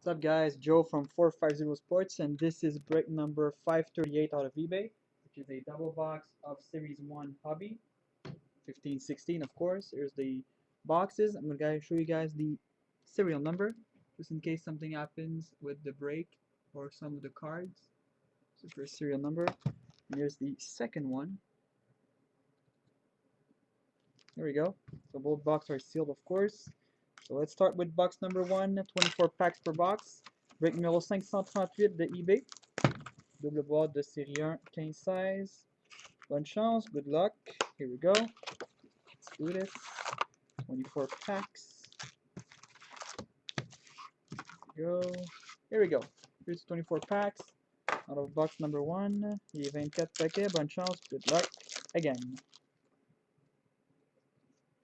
What's up, guys? Joe from 450 Sports, and this is break number 538 out of eBay, which is a double box of Series 1 Hobby, 1516, of course. Here's the boxes. I'm going to show you guys the serial number, just in case something happens with the break or some of the cards. So first serial number, and here's the second one. There we go. So both boxes are sealed, of course. So let's start with box number 1, 24 packs per box. Break numéro 538 de eBay. Double boîte de série 1, 15-16. Bonne chance, good luck. Here we go. Let's do this. 24 packs. Go. Here we go. Here's 24 packs out of box number 1. Il y a 24 paquets. Bonne chance, good luck. Again.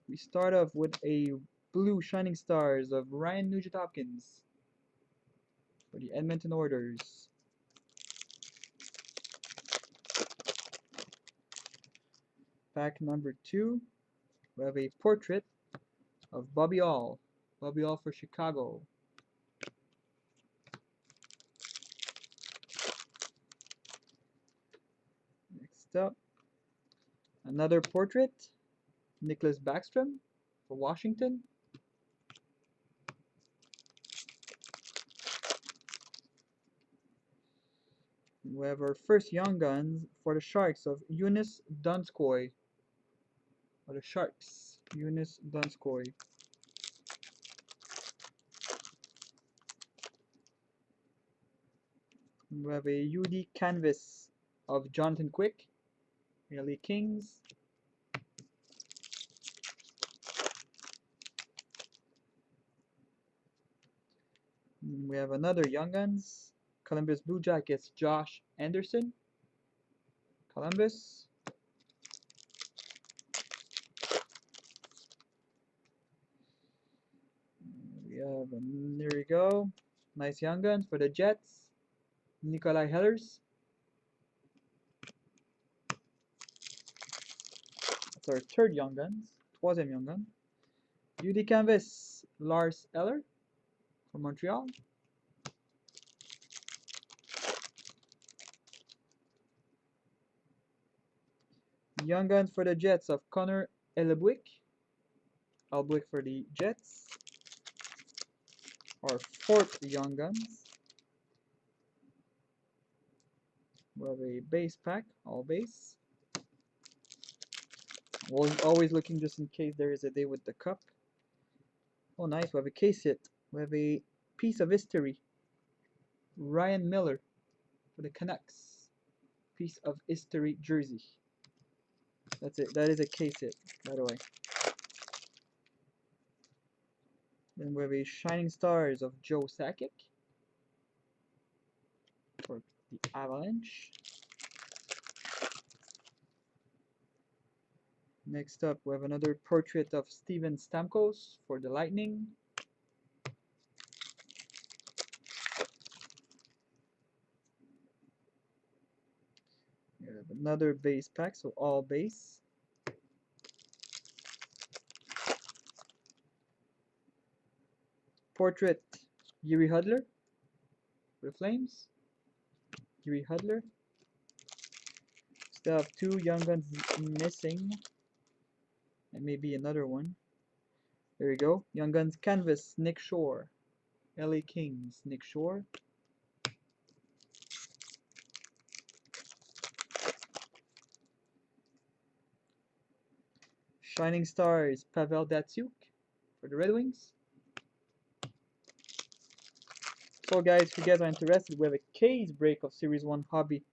We start off with a blue Shining Stars of Ryan Nugent-Hopkins for the Edmonton Oilers. Pack number 2, we have a portrait of Bobby All. Bobby All for Chicago. Next up, another portrait, Nicholas Backstrom for Washington. We have our first Young Guns for the Sharks of Joonas Donskoi. For the Sharks, Joonas Donskoi. We have a UD canvas of Jonathan Quick, LA Kings. We have another Young Guns, Columbus Blue Jackets, Josh Anderson, Columbus. There we go. Nice Young Guns for the Jets, Nikolai Hellers. That's our third Young Guns, troisième Young Gun. UD Canvas, Lars Eller from Montreal. Young Guns for the Jets of Connor Elbuik. Elbuik for the Jets. Our fourth Young Guns. We have a base pack, all base. We're always looking just in case there is a day with the cup. Oh, nice. We have a case hit. We have a piece of history. Ryan Miller for the Canucks. Piece of history jersey. That's it. That is a case hit, by the way. Then we have a Shining Stars of Joe Sakic for the Avalanche. Next up, we have another portrait of Steven Stamkos for the Lightning. We have another base pack, so all base. Portrait, Jiri Hudler for the Flames. Jiri Hudler. Still have two Young Guns missing. And maybe another one. There we go. Young Guns canvas, Nick Shore. LA Kings, Nick Shore. Shining Stars, Pavel Datsyuk for the Red Wings. So guys, if you guys are interested, we have a case break of Series 1 Hobby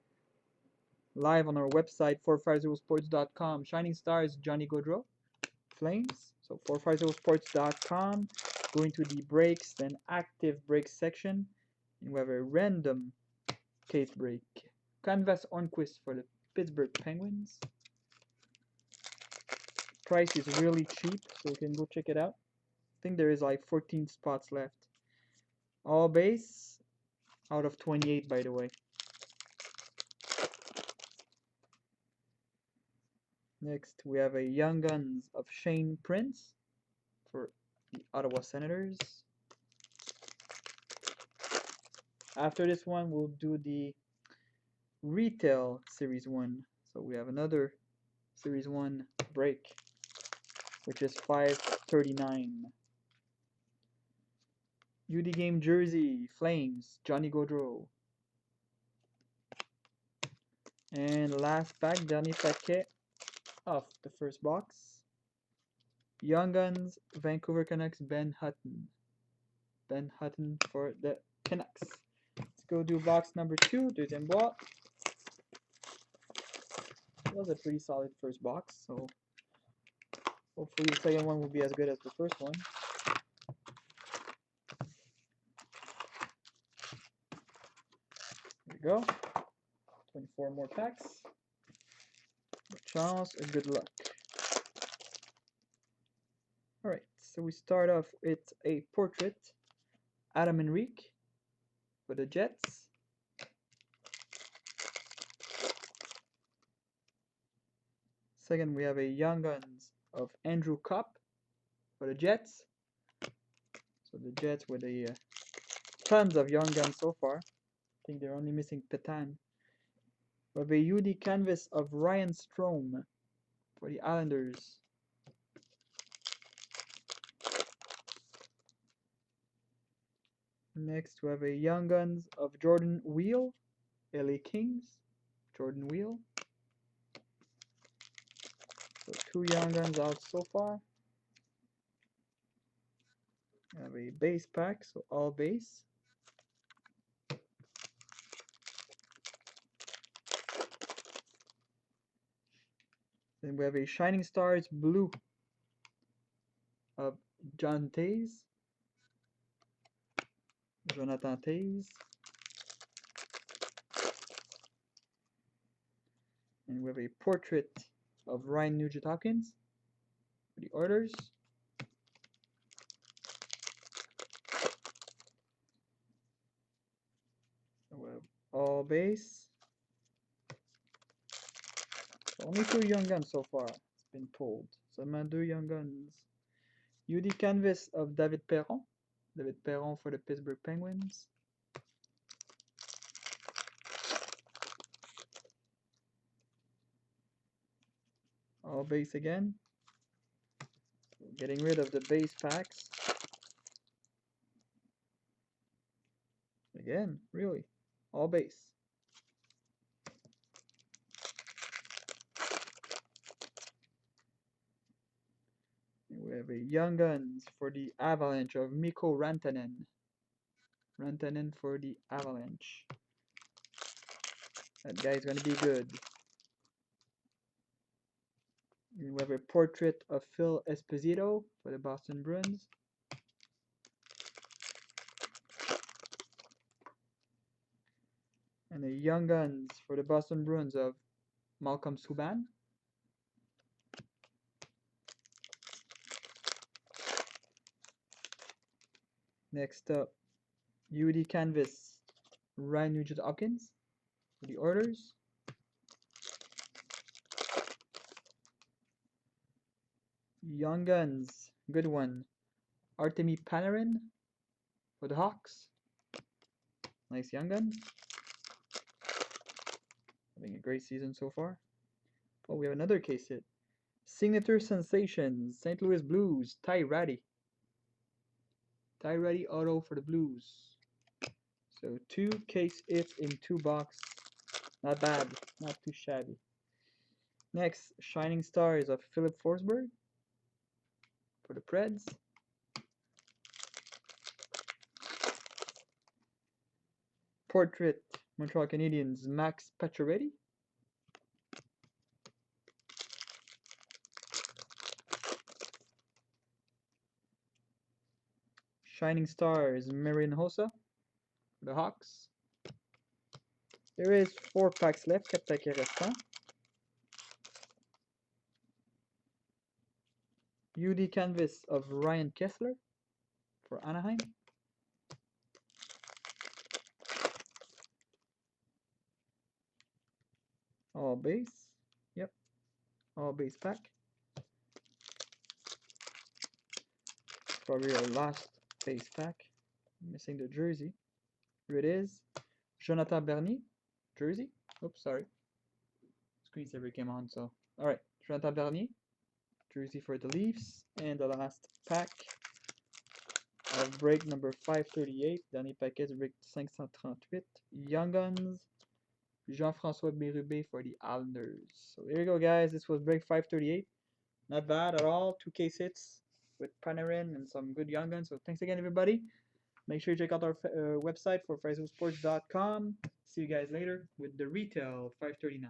live on our website, 450sports.com. Shining Stars, Johnny Gaudreau, Flames. So 450sports.com. Go into the breaks, then active breaks section, and we have a random case break. Canvas Ornquist for the Pittsburgh Penguins. Price is really cheap, so you can go check it out. I think there is like 14 spots left. All base out of 28, by the way. Next, we have a Young Guns of Shane Prince for the Ottawa Senators. After this one, we'll do the retail Series 1. So we have another Series 1 break, which is 539. UD Game Jersey, Flames, Johnny Gaudreau. And last pack, dernier paquet of the first box. Young Guns, Vancouver Canucks, Ben Hutton. Ben Hutton for the Canucks. Let's go do box number 2, deuxième boîte. It was a pretty solid first box, so hopefully the second one will be as good as the first one. There we go. 24 more packs. Good chance and good luck. Alright, so we start off with a portrait. Adam Henrique for the Jets. Second, we have a Young Guns of Andrew Copp for the Jets. So the Jets with a tons of Young Guns so far. I think they're only missing Petan. We have a UD canvas of Ryan Strome for the Islanders. Next, we have a Young Guns of Jordan Wheel, LA Kings. Jordan Wheel. So 2 Young Guns out so far. We have a base pack, so all base. Then we have a Shining Stars blue of John Toews. Jonathan Toews. And we have a portrait of Ryan Nugent-Hopkins for the Oilers. So we have all base. So only 2 Young Guns so far. It's been pulled. Seulement 2 Young Guns. UD canvas of David Perron. David Perron for the Pittsburgh Penguins. All base again. Getting rid of the base packs. Again, really. All base. And we have a Young Guns for the Avalanche of Mikko Rantanen. Rantanen for the Avalanche. That guy's gonna be good. And we have a portrait of Phil Esposito for the Boston Bruins. And a Young Guns for the Boston Bruins of Malcolm Subban. Next up, UD canvas, Ryan Nugent-Hopkins for the Oilers. Young Guns, good one. Artemi Panarin for the Hawks. Nice Young Guns. Having a great season so far. Oh, we have another case hit. Signature Sensations, St. Louis Blues, Ty Ratty. Ty Ratty auto for the Blues. So 2 case hits in 2 box. Not bad, not too shabby. Next, Shining Stars of Philip Forsberg for the Preds. Portrait, Montreal Canadiens, Max Pacioretty. Shining Stars, Marian Hossa for the Hawks. There is 4 packs left, 4 paquets restants. UD canvas of Ryan Kessler for Anaheim. All base. Yep. All base pack. Probably our last base pack. Missing the jersey. Here it is. Jonathan Bernier, jersey. Oops, sorry. Screensaver came on, so. Alright, Jonathan Bernier, jersey for the Leafs. And the last pack of break number 538. Dernier paquet de break 538. Young Guns, Jean-François Bérubé for the Islanders. So there you go, guys. This was break 538. Not bad at all. 2 case hits with Panarin and some good Young Guns. So thanks again, everybody. Make sure you check out our website for FryZoneSports.com. See you guys later with the retail 539.